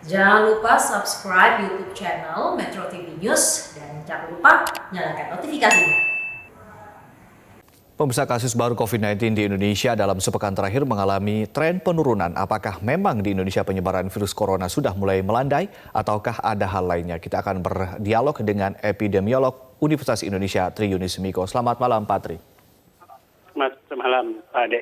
Jangan lupa subscribe YouTube channel Metro TV News dan jangan lupa nyalakan notifikasinya. Pemirsa, kasus baru COVID-19 di Indonesia dalam sepekan terakhir mengalami tren penurunan. Apakah memang di Indonesia penyebaran virus corona sudah mulai melandai ataukah ada hal lainnya? Kita akan berdialog dengan epidemiolog Universitas Indonesia Tri Yunis Miko. Selamat malam, Pak Tri. Selamat malam, Pak Ade.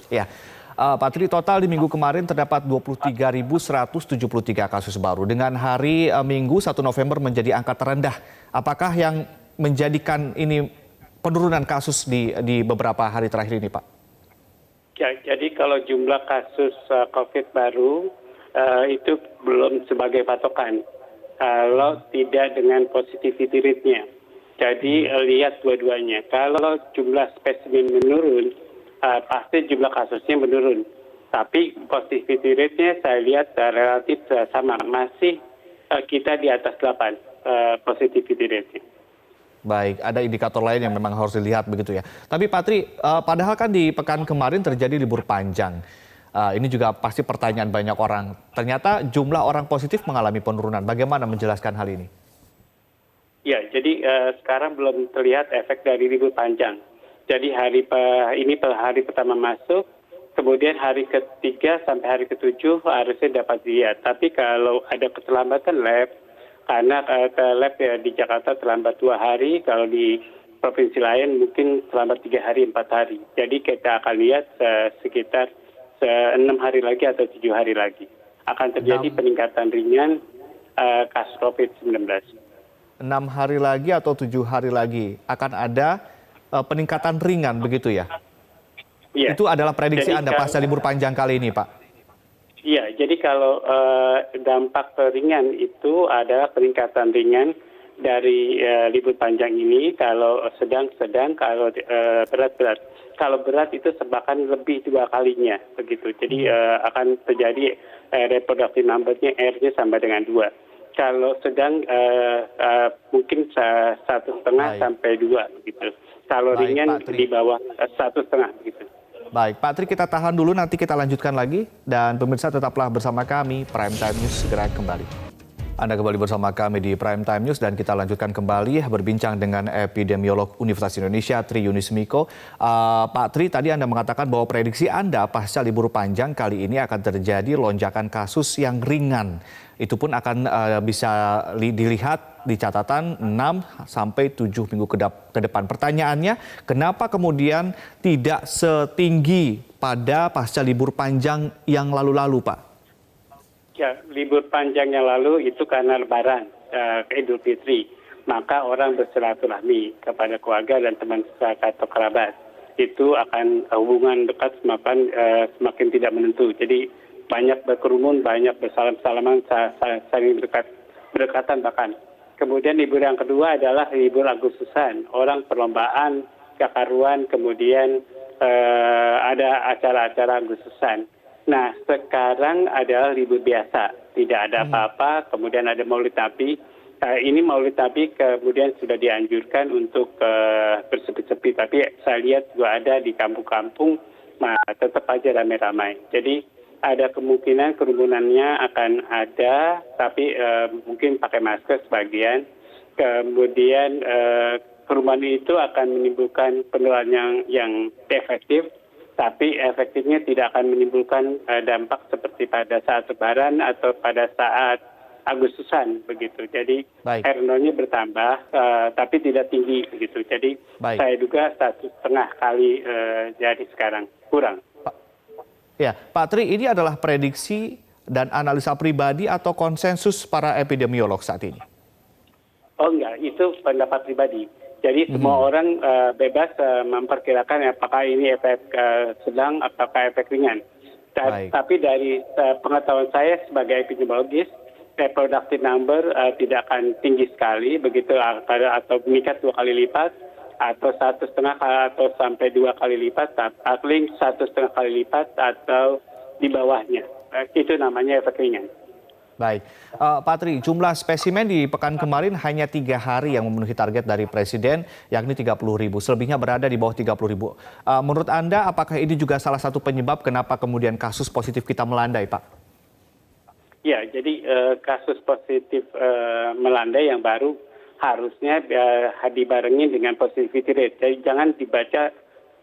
Ya, Pak Tri, total di minggu kemarin terdapat 23.173 kasus baru. Dengan hari Minggu 1 November menjadi angka terendah. Apakah yang menjadikan ini penurunan kasus di beberapa hari terakhir ini, Pak? Ya, jadi kalau jumlah kasus COVID baru itu belum sebagai patokan. Kalau tidak dengan positivity rate-nya. Jadi lihat dua-duanya. Kalau jumlah spesimen menurun, pasti jumlah kasusnya menurun. Tapi positivity rate-nya saya lihat relatif sama. Masih kita di atas 8 positivity rate-nya. Baik, ada indikator lain yang memang harus dilihat begitu ya. Tapi Pak Tri, padahal kan di pekan kemarin terjadi libur panjang. Ini juga pasti pertanyaan banyak orang. Ternyata jumlah orang positif mengalami penurunan. Bagaimana menjelaskan hal ini? Ya, jadi sekarang belum terlihat efek dari libur panjang. Jadi hari pertama masuk, kemudian hari ketiga sampai hari ketujuh harusnya dapat dilihat. Tapi kalau ada keterlambatan lab, karena lab ya di Jakarta terlambat 2 hari, kalau di provinsi lain mungkin terlambat 3 hari, 4 hari. Jadi kita akan lihat sekitar 6 hari lagi atau 7 hari lagi. Akan terjadi peningkatan ringan kasus COVID-19. 6 hari lagi atau 7 hari lagi akan ada peningkatan ringan begitu ya? Ya. Itu adalah prediksi Jadi Anda pasca libur panjang kali ini, Pak? Iya, jadi kalau dampak ringan itu adalah peningkatan ringan dari libur panjang ini. Kalau sedang, kalau berat. Kalau berat itu bahkan lebih 2 kalinya, begitu. Jadi akan terjadi reproductive number-nya R-nya sama dengan 2. Kalau sedang mungkin 1,5 sampai 2, begitu. Kalau ringan di bawah 1,5, begitu. Baik, Pak Tri, kita tahan dulu, nanti kita lanjutkan lagi. Dan pemirsa tetaplah bersama kami, Prime Time News segera kembali. Anda kembali bersama kami di Prime Time News dan kita lanjutkan kembali berbincang dengan epidemiolog Universitas Indonesia Tri Yunis Miko. Pak Tri, tadi Anda mengatakan bahwa prediksi Anda pasca libur panjang kali ini akan terjadi lonjakan kasus yang ringan. Itu pun akan bisa dilihat di catatan 6 sampai 7 minggu ke depan. Pertanyaannya, kenapa kemudian tidak setinggi pada pasca libur panjang yang lalu-lalu, Pak? Ya, libur panjang yang lalu itu karena Lebaran, Idul Fitri. Maka orang bersilaturahmi kepada keluarga dan teman atau kerabat. Itu akan hubungan dekat semakin tidak menentu. Jadi banyak berkerumun, banyak bersalam-salaman, saling berdekatan bahkan. Kemudian libur yang kedua adalah libur Agustusan. Orang perlombaan, kekaruan, kemudian ada acara-acara Agustusan. Nah, sekarang adalah libur biasa, tidak ada apa-apa, kemudian ada Maulid Nabi. Ini Maulid Nabi kemudian sudah dianjurkan untuk bersepi-sepi, tapi saya lihat juga ada di kampung-kampung, tetap aja ramai-ramai. Jadi ada kemungkinan kerumunannya akan ada, tapi mungkin pakai masker sebagian. Kemudian kerumunan itu akan menimbulkan penularan yang efektif, tapi efektifnya tidak akan menimbulkan dampak seperti pada saat Lebaran atau pada saat Agustusan begitu. Jadi R0-nya bertambah, tapi tidak tinggi begitu. Jadi saya duga 1,5 kali jadi sekarang kurang. Ya, Pak Tri, ini adalah prediksi dan analisa pribadi atau konsensus para epidemiolog saat ini? Oh enggak, itu pendapat pribadi. Jadi semua orang bebas memperkirakan apakah ini efek sedang, apakah efek ringan. Tapi dari pengetahuan saya sebagai epidemiologis, reproductive number tidak akan tinggi sekali, begitu atau meningkat 2 kali lipat, atau 1,5 atau sampai 2 kali lipat, paling 1,5 kali lipat atau di bawahnya. Itu namanya efek ringan. Baik, Pak Tri, jumlah spesimen di pekan kemarin hanya 3 hari yang memenuhi target dari Presiden, yakni 30.000. Selebihnya berada di bawah 30.000. Menurut Anda, apakah ini juga salah satu penyebab kenapa kemudian kasus positif kita melandai, Pak? Ya, jadi kasus positif melandai yang baru harusnya dibarengi dengan positivity rate. Jadi jangan dibaca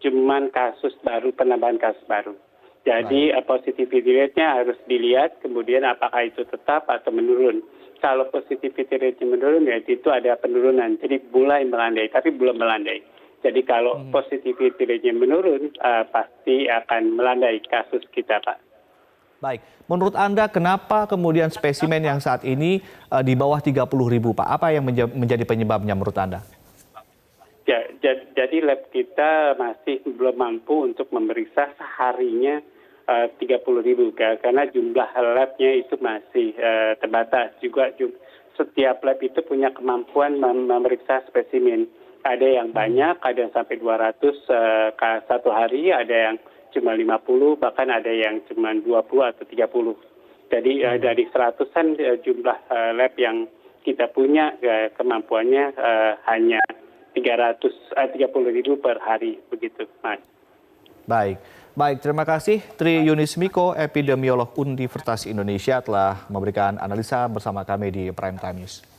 cuman kasus baru, penambahan kasus baru. Jadi positivity rate-nya harus dilihat, kemudian apakah itu tetap atau menurun. Kalau positivity rate-nya menurun, ya itu ada penurunan. Jadi mulai melandai, tapi belum melandai. Jadi kalau positivity rate-nya menurun, pasti akan melandai kasus kita, Pak. Baik, menurut Anda kenapa kemudian spesimen yang saat ini di bawah 30.000, Pak? Apa yang menjadi penyebabnya menurut Anda? Ya, jadi lab kita masih belum mampu untuk memeriksa seharinya 30.000 karena jumlah labnya itu masih terbatas. Juga setiap lab itu punya kemampuan memeriksa spesimen. Ada yang banyak, ada yang sampai 200 satu hari, ada yang cuma 50, bahkan ada yang cuma 20 atau 30. Jadi dari seratusan jumlah lab yang kita punya, kemampuannya hanya 30.000 per hari, begitu, Mas. Baik, terima kasih Tri Yunis Miko, epidemiolog Universitas Indonesia telah memberikan analisa bersama kami di Prime Time News.